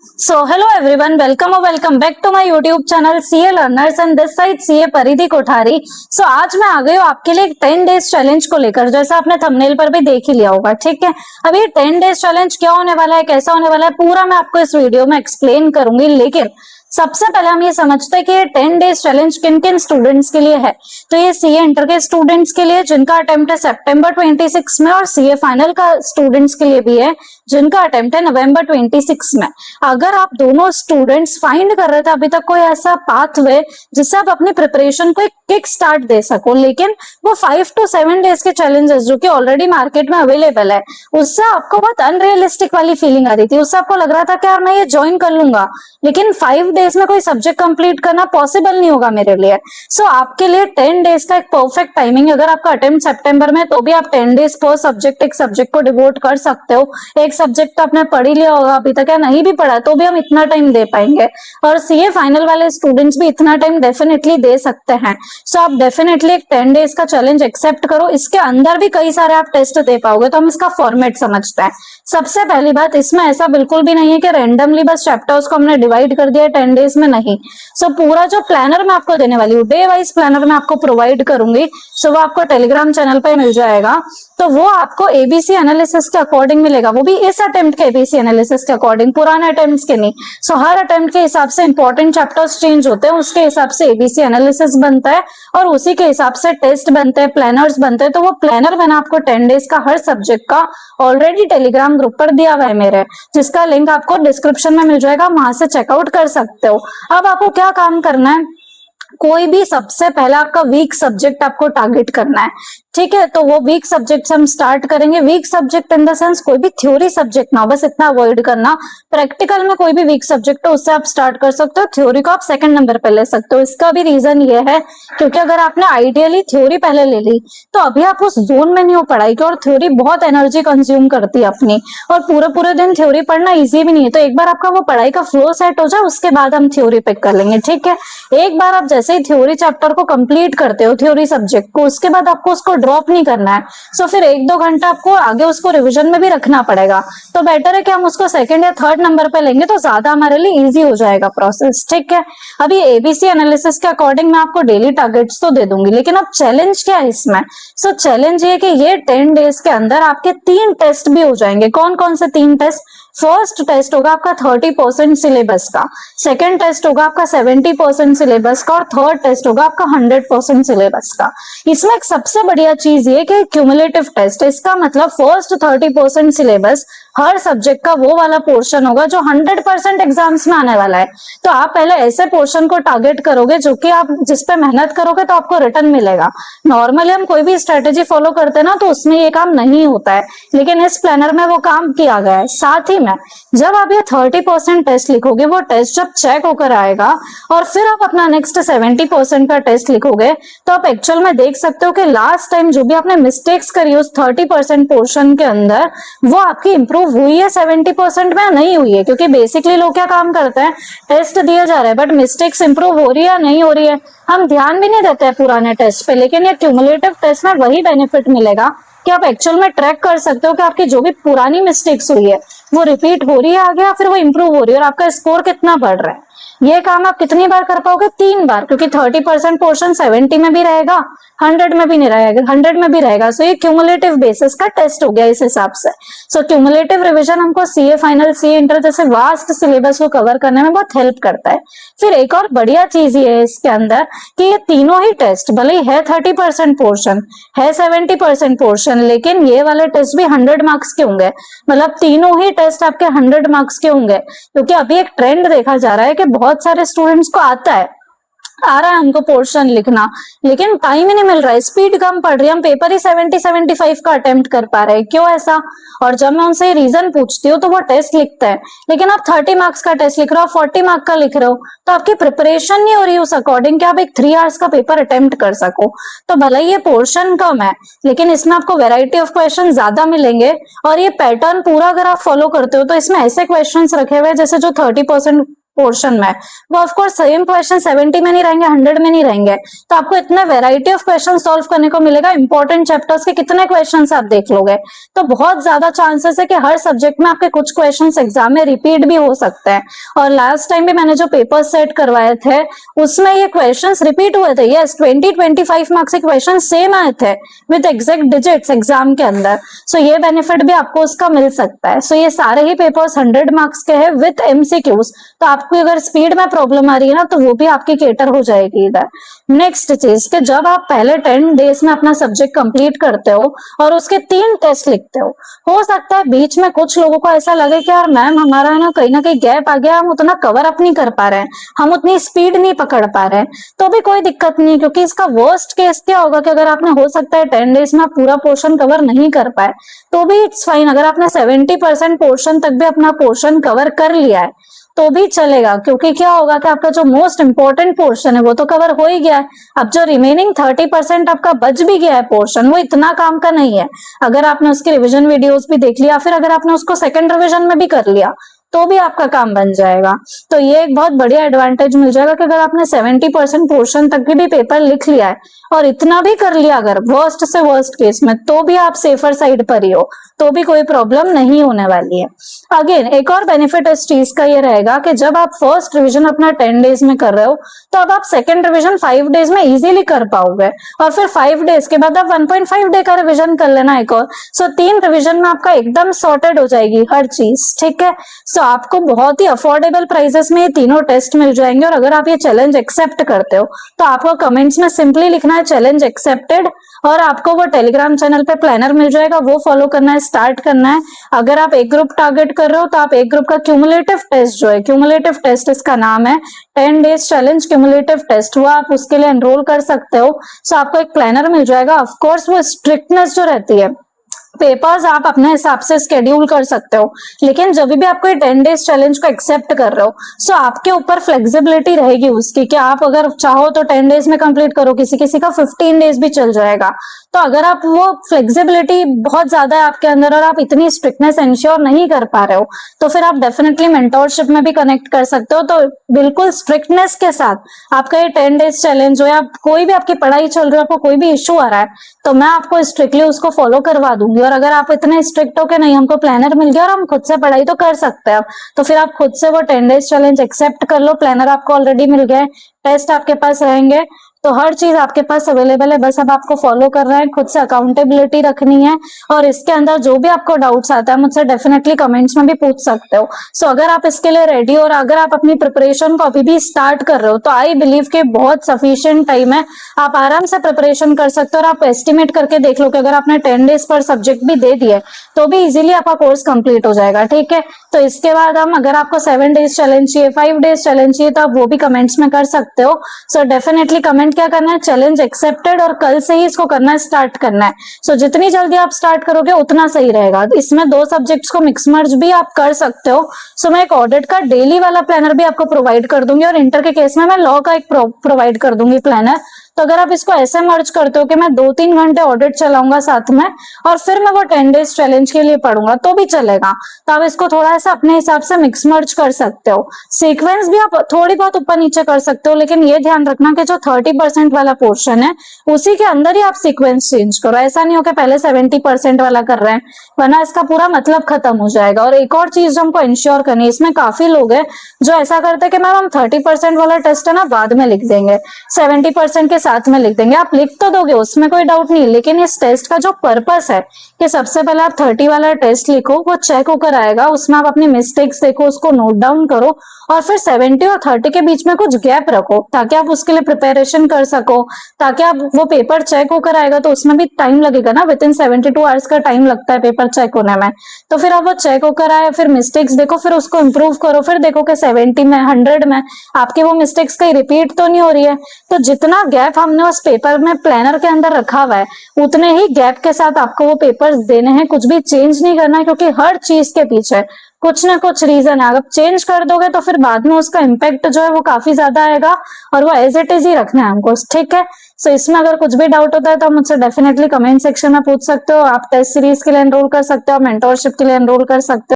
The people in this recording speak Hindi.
So hello everyone, welcome or welcome back to my YouTube channel CA Learners and this side CA परिधि कोठारी। So आज मैं आ गई हूँ आपके लिए एक 10 डेज चैलेंज को लेकर, जैसा आपने थंबनेल पर भी देख ही लिया होगा। ठीक है, अब ये 10 डेज चैलेंज क्या होने वाला है, कैसा होने वाला है, पूरा मैं आपको इस वीडियो में एक्सप्लेन करूंगी। लेकिन सबसे पहले हम ये समझते हैं कि ये 10 डेज चैलेंज किन किन स्टूडेंट्स के लिए है। तो ये सीए इंटर के स्टूडेंट्स के लिए जिनका अटेम्प्ट है सितंबर 26 में, और सीए फाइनल का स्टूडेंट्स के लिए भी है जिनका अटेम्प्ट है नवंबर 26 में। अगर आप दोनों स्टूडेंट्स फाइंड कर रहे थे अभी तक कोई ऐसा पाथवे जिससे आप अपनी प्रिपरेशन को एक किक स्टार्ट दे सको, लेकिन वो 5 to 7 डेज के चैलेंजेस जो कि ऑलरेडी मार्केट में अवेलेबल है, उससे आपको बहुत अनरियलिस्टिक वाली फीलिंग आ रही थी। उससे आपको लग रहा था कि यार मैं ये ज्वाइन कर लूंगा, लेकिन 5 डेज में कोई सब्जेक्ट कंप्लीट करना पॉसिबल नहीं होगा मेरे लिए। सो आपके लिए 10 डेज का एक परफेक्ट टाइमिंग। अगर आपका अटेम्प्ट सितंबर में तो भी आप 10 डेज पर सब्जेक्ट एक सब्जेक्ट को डिवोट कर सकते हो। एक सब्जेक्ट तो आपने पढ़ ही लिया होगा अभी तक, या नहीं भी पढ़ा तो भी हम इतना टाइम दे पाएंगे, और सीए फाइनल वाले स्टूडेंट्स भी इतना टाइम डेफिनेटली दे सकते हैं। सो आप डेफिनेटली एक 10 डेज का चैलेंज एक्सेप्ट करो। इसके अंदर भी कई सारे आप टेस्ट दे पाओगे। तो हम इसका फॉर्मेट समझते हैं। सबसे पहली बात, इसमें ऐसा बिल्कुल भी नहीं है कि रैंडमली बस चैप्टर्स को हमने डिवाइड कर दिया 10 डेज में, नहीं। सो पूरा जो प्लानर मैं आपको देने वाली हूँ, डे वाइज प्लानर मैं आपको प्रोवाइड करूंगी। सो वो आपको टेलीग्राम चैनल पे मिल जाएगा। तो वो आपको एबीसी एनालिसिस के अकॉर्डिंग मिलेगा, वो भी इस अटेम्प्ट के एबीसी एनालिसिस के अकॉर्डिंग, पुराने अटेम्प्ट्स के नहीं। सो हर अटेम्प्ट के हिसाब से इंपॉर्टेंट चैप्टर्स चेंज होते हैं, उसके हिसाब से एबीसी एनालिसिस बनता है और उसी के हिसाब से टेस्ट बनते हैं, प्लानर्स बनते हैं। तो वो प्लानर मैंने आपको 10 डेज का हर सब्जेक्ट का ऑलरेडी टेलीग्राम ग्रुप पर दिया हुआ है मेरे, जिसका लिंक आपको डिस्क्रिप्शन में मिल जाएगा, वहां से चेकआउट कर सकते हो। अब आपको क्या काम करना है, कोई भी सबसे पहला आपका वीक सब्जेक्ट आपको टारगेट करना है। ठीक है, तो वो वीक सब्जेक्ट से हम स्टार्ट करेंगे। Weak subject in the sense कोई भी थ्योरी सब्जेक्ट ना हो, बस इतना अवॉइड करना। प्रैक्टिकल में कोई भी वीक सब्जेक्ट हो उससे आप स्टार्ट कर सकते हो, थ्योरी को आप सेकंड नंबर पे ले सकते हो। इसका भी रीजन ये है क्योंकि अगर आपने आइडियली थ्योरी पहले ले ली तो अभी आप उस जोन में नहीं हो पढ़ाई की, और थ्योरी बहुत एनर्जी कंज्यूम करती है अपनी, और पूरे पूरे दिन थ्योरी पढ़ना ईजी भी नहीं है। तो एक बार आपका वो पढ़ाई का फ्लो सेट हो जाए उसके बाद हम थ्योरी पिक कर लेंगे। ठीक है, एक बार आप जैसे ही थ्योरी चैप्टर को कंप्लीट करते हो, थ्योरी सब्जेक्ट को, उसके बाद आपको उसको ड्रॉप नहीं करना है। सो फिर 1-2 घंटा आपको आगे उसको रिवीजन में भी रखना पड़ेगा। तो बेटर है कि हम उसको सेकंड या थर्ड नंबर पे लेंगे तो ज्यादा हमारे लिए इजी हो जाएगा प्रोसेस। ठीक है, अभी एबीसी एनालिसिस के अकॉर्डिंग मैं आपको डेली टारगेट्स तो दे दूंगी, लेकिन अब चैलेंज क्या है इसमें। सो चैलेंज ये कि ये 10 डेज के अंदर आपके 3 टेस्ट भी हो जाएंगे। कौन कौन से 3 टेस्ट? फर्स्ट टेस्ट होगा आपका 30% सिलेबस का, सेकेंड टेस्ट होगा आपका 70% सिलेबस का, और थर्ड टेस्ट होगा आपका 100% सिलेबस का। इसमें एक सबसे बढ़िया चीज ये कि क्यूमुलेटिव टेस्ट है। इसका मतलब फर्स्ट 30% सिलेबस हर सब्जेक्ट का वो वाला पोर्शन होगा जो 100% एग्जाम्स में आने वाला है। तो आप पहले ऐसे पोर्शन को टारगेट करोगे जो कि आप जिस पे मेहनत करोगे तो आपको रिटर्न मिलेगा। नॉर्मली हम कोई भी स्ट्रेटेजी फॉलो करते हैं ना तो उसमें ये काम नहीं होता है, लेकिन इस प्लानर में वो काम किया गया है। साथ ही में जब आप ये 30% टेस्ट लिखोगे, वो टेस्ट जब चेक होकर आएगा और फिर आप अपना नेक्स्ट 70% का टेस्ट लिखोगे, तो आप एक्चुअल में देख सकते हो कि लास्ट टाइम जो भी आपने मिस्टेक्स करी उस 30% पोर्शन के अंदर, वो आपकी इंप्रूव हुई है 70% में या नहीं हुई है। क्योंकि बेसिकली लोग क्या काम करते हैं, टेस्ट दिया जा रहा है बट मिस्टेक्स इंप्रूव हो रही है या नहीं हो रही है, हम ध्यान भी नहीं देते हैं पुराने टेस्ट पे। लेकिन ये क्यूमुलेटिव टेस्ट में वही बेनिफिट मिलेगा कि आप एक्चुअल में ट्रैक कर सकते हो कि आपकी जो भी पुरानी मिस्टेक्स हुई है वो रिपीट हो रही है आगे, या फिर वो इंप्रूव हो रही है और आपका स्कोर कितना बढ़ रहा है। ये काम आप कितनी बार कर पाओगे? 3 बार, क्योंकि 30% पोर्शन 70 में भी रहेगा, 100 में भी नहीं रहेगा, 100 में भी रहेगा। सो ये क्यूमुलेटिव बेसिस का टेस्ट हो गया इस हिसाब से। सो क्यूमुलेटिव रिवीजन हमको सीए फाइनल, सीए इंटर जैसे वास्ट सिलेबस को कवर करने में बहुत हेल्प करता है। फिर एक और बढ़िया चीज ये है इसके अंदर कि ये तीनों ही टेस्ट, भले ही है 30% पोर्शन, है 70% पोर्शन, लेकिन ये वाले टेस्ट भी 100 मार्क्स के होंगे। मतलब तीनों ही टेस्ट आपके 100 मार्क्स के होंगे, क्योंकि अभी एक ट्रेंड देखा जा रहा है कि बहुत सारे स्टूडेंट्स को आ रहा है हमको पोर्शन लिखना, लेकिन टाइम ही नहीं मिल रहा है, स्पीड कम पड़ रही है, हम पेपर ही 70-75 का अटेम्प्ट कर पा रहे हैं। क्यों ऐसा? और जब मैं उनसे रीजन पूछती हूँ तो वो टेस्ट लिखते हैं, लेकिन आप 30 मार्क्स का टेस्ट लिख रहे हो, 40 मार्क्स का लिख रहे हो, तो आपकी प्रिपरेशन नहीं हो रही उस अकॉर्डिंग कि आप एक 3 आवर्स का पेपर अटेम्प्ट कर सको। तो भले ही ये पोर्शन कम है, लेकिन इसमें आपको वेराइटी ऑफ क्वेश्चन ज्यादा मिलेंगे, और ये पैटर्न पूरा अगर आप फॉलो करते हो तो इसमें ऐसे क्वेश्चन रखे हुए हैं जैसे जो 30% पोर्शन में, वो ऑफकोर्स सेम क्वेश्चन 70 में नहीं रहेंगे, 100 में नहीं रहेंगे। तो आपको इतना वेराइटी ऑफ क्वेश्चन सॉल्व करने को मिलेगा। इंपॉर्टेंट चैप्टर्स के कितने क्वेश्चन आप देख लोगे, तो बहुत ज्यादा चांसेस है कि हर सब्जेक्ट में आपके कुछ क्वेश्चन एग्जाम में रिपीट भी हो सकते हैं। और लास्ट टाइम भी मैंने जो पेपर सेट करवाए थे उसमें ये क्वेश्चन रिपीट हुए थे। यस, 20-25 मार्क्स के क्वेश्चन सेम आए थे विद एग्जैक्ट डिजिट्स एग्जाम के अंदर। सो ये बेनिफिट भी आपको उसका मिल सकता है। सो ये सारे ही पेपर्स 100 मार्क्स के हैं विद एमसीक्यूज। तो आपको अगर स्पीड में प्रॉब्लम आ रही है ना, तो वो भी आपकी केटर हो जाएगी इधर। नेक्स्ट चीज कि जब आप पहले 10 डेज में अपना सब्जेक्ट कंप्लीट करते हो और उसके 3 टेस्ट लिखते हो सकता है बीच में कुछ लोगों को ऐसा लगे कि यार मैम हमारा ना कहीं गैप आ गया, हम उतना कवर अप नहीं कर पा रहे हैं, हम उतनी स्पीड नहीं पकड़ पा रहे हैं। तो भी कोई दिक्कत नहीं, क्योंकि इसका वर्स्ट केस क्या होगा कि अगर आपने हो सकता है 10 डेज में पूरा पोर्शन कवर नहीं कर पाए, तो भी इट्स फाइन। अगर आपने 70% पोर्शन तक भी अपना पोर्शन कवर कर लिया है तो भी चलेगा, क्योंकि क्या होगा कि आपका जो मोस्ट इंपॉर्टेंट पोर्शन है वो तो कवर हो ही गया है। अब जो रिमेनिंग 30% आपका बच भी गया है पोर्शन, वो इतना काम का नहीं है। अगर आपने उसके रिवीजन वीडियोस भी देख लिया, फिर अगर आपने उसको सेकंड रिवीजन में भी कर लिया, तो भी आपका काम बन जाएगा। तो ये एक बहुत बढ़िया एडवांटेज मिल जाएगा कि अगर आपने 70% पोर्शन तक भी पेपर लिख लिया है और इतना भी कर लिया अगर वर्स्ट से वर्स्ट केस में, तो भी आप सेफर साइड पर ही हो, तो भी कोई प्रॉब्लम नहीं होने वाली है। अगेन एक और बेनिफिट इस चीज का ये रहेगा कि जब आप फर्स्ट रिवीजन अपना 10 डेज में कर रहे हो, तो अब आप सेकंड रिवीजन 5 डेज में इजीली कर पाओगे, और फिर 5 डेज के बाद आप 1.5 डे का रिवीजन कर लेना एक और। सो 3 रिवीजन में आपका एकदम सॉर्टेड हो जाएगी हर चीज, ठीक है। सो आपको बहुत ही अफोर्डेबल प्राइसेस में ये तीनों टेस्ट मिल जाएंगे। और अगर आप ये चैलेंज एक्सेप्ट करते हो तो आपको कमेंट्स में सिंपली लिखना है चैलेंज एक्सेप्टेड, और आपको वो टेलीग्राम चैनल पे प्लानर मिल जाएगा, वो फॉलो करना है, स्टार्ट करना है। अगर आप एक ग्रुप टारगेट कर रहे हो तो आप एक ग्रुप का क्यूमुलेटिव टेस्ट जो है, क्यूमुलेटिव टेस्ट इसका नाम है, 10 डेज चैलेंज क्यूमुलेटिव टेस्ट, वो आप उसके लिए एनरोल कर सकते हो। सो आपको एक प्लानर मिल जाएगा। ऑफकोर्स वो स्ट्रिक्टनेस जो रहती है, पेपर्स आप अपने हिसाब से स्केड्यूल कर सकते हो, लेकिन जब भी आपको 10 डेज चैलेंज को एक्सेप्ट कर रहे हो, सो आपके ऊपर फ्लेक्सिबिलिटी रहेगी उसकी कि आप अगर चाहो तो 10 डेज में कंप्लीट करो, किसी किसी का 15 डेज भी चल जाएगा। तो अगर आप वो फ्लेक्सिबिलिटी बहुत ज्यादा है आपके अंदर और आप इतनी स्ट्रिक्टनेस इंश्योर नहीं कर पा रहे हो, तो फिर आप डेफिनेटली मेंटोरशिप में भी कनेक्ट कर सकते हो। तो बिल्कुल स्ट्रिक्टनेस के साथ आपका ये 10 डेज चैलेंज हो, या कोई भी आपकी पढ़ाई चल रही है, आपको कोई भी इश्यू आ रहा है, तो मैं आपको स्ट्रिक्टली उसको फॉलो करवा दूंगी। और अगर आप इतने स्ट्रिक्ट हो कि नहीं हमको प्लानर मिल गया और हम खुद से पढ़ाई तो कर सकते हैं, तो फिर आप खुद से वो 10 डेज चैलेंज एक्सेप्ट कर लो। प्लानर आपको ऑलरेडी मिल गया है, टेस्ट आपके पास रहेंगे, तो हर चीज आपके पास अवेलेबल है, बस अब आपको फॉलो करना है, खुद से अकाउंटेबिलिटी रखनी है। और इसके अंदर जो भी आपको डाउट्स आता है मुझसे डेफिनेटली कमेंट्स में भी पूछ सकते हो। सो अगर आप इसके लिए रेडी हो और अगर आप अपनी प्रिपरेशन को अभी भी स्टार्ट कर रहे हो, तो आई बिलीव के बहुत सफिशिएंट टाइम है, आप आराम से प्रिपरेशन कर सकते हो। और आप एस्टिमेट करके देख लो कि अगर आपने 10 डेज पर सब्जेक्ट भी दे दिए तो भी इजीली आपका कोर्स कंप्लीट हो जाएगा, ठीक है। तो इसके बाद हम अगर आपको 7 डेज चैलेंज चाहिए, 5 डेज चैलेंज चाहिए, तो आप वो भी कमेंट्स में कर सकते हो। सो डेफिनेटली कमेंट क्या करना है, चैलेंज एक्सेप्टेड, और कल से ही इसको करना है, स्टार्ट करना है। सो जितनी जल्दी आप स्टार्ट करोगे उतना सही रहेगा। इसमें 2 सब्जेक्ट्स को मिक्स मर्ज भी आप कर सकते हो। सो मैं एक ऑडिट का डेली वाला प्लानर भी आपको प्रोवाइड कर दूंगी, और इंटर के केस में मैं लॉ का एक प्रोवाइड कर दूंगी प्लानर। तो अगर आप इसको ऐसे मर्ज करते हो कि मैं 2-3 घंटे ऑडिट चलाऊंगा साथ में और फिर मैं वो 10 डेज चैलेंज के लिए पढ़ूंगा, तो भी चलेगा। तो आप इसको थोड़ा सा अपने हिसाब से मिक्स मर्ज कर सकते हो। सीक्वेंस भी आप थोड़ी बहुत ऊपर नीचे कर सकते हो, लेकिन ये ध्यान रखना कि जो 30% वाला पोर्शन है उसी के अंदर ही आप सीक्वेंस चेंज करो। ऐसा नहीं हो कि पहले 70% वाला कर रहे हैं, वरना इसका पूरा मतलब खत्म हो जाएगा। और एक और चीज जो हमको इंश्योर करनी है, इसमें काफी लोग हैं जो ऐसा करते हैं कि मैम हम 30% वाला टेस्ट है ना बाद में लिख देंगे, 70% के साथ में लिख देंगे। आप लिख तो दोगे, उसमें कोई डाउट नहीं, लेकिन इस टेस्ट का जो पर्पस है कि सबसे पहले आप 30 वाला टेस्ट लिखो, वो चेक होकर आएगा, उसमें आप अपनी मिस्टेक्स देखो, उसको नोट डाउन करो, और फिर 70 और 30 के बीच में कुछ गैप रखो ताकि आप उसके लिए प्रिपरेशन कर सको, ताकि आप वो पेपर चेक होकर आएगा तो उसमें भी टाइम लगेगा ना, विद इन 72 आवर्स का टाइम लगता है पेपर चेक होने में। तो फिर आप वो चेक होकर आए, फिर मिस्टेक्स देखो, फिर उसको इम्प्रूव करो, फिर देखो कि 70 में 100 में आपकी वो मिस्टेक्स कहीं रिपीट तो नहीं हो रही है। तो जितना गैप हमने उस पेपर में प्लानर के अंदर रखा हुआ है, उतने ही गैप के साथ आपको वो पेपर्स देने हैं, कुछ भी चेंज नहीं करना है, क्योंकि हर चीज के पीछे कुछ ना कुछ रीजन है। अगर चेंज कर दोगे तो फिर बाद में उसका इम्पैक्ट जो है वो काफी ज्यादा आएगा, और वो एज इट इज ही रखना है हमको, ठीक है। सो इसमें अगर कुछ भी डाउट होता है तो मुझसे डेफिनेटली कमेंट सेक्शन में पूछ सकते हो। आप टेस्ट सीरीज के लिए एनरोल कर सकते हो, मेंटोरशिप के लिए एनरोल कर सकते हो।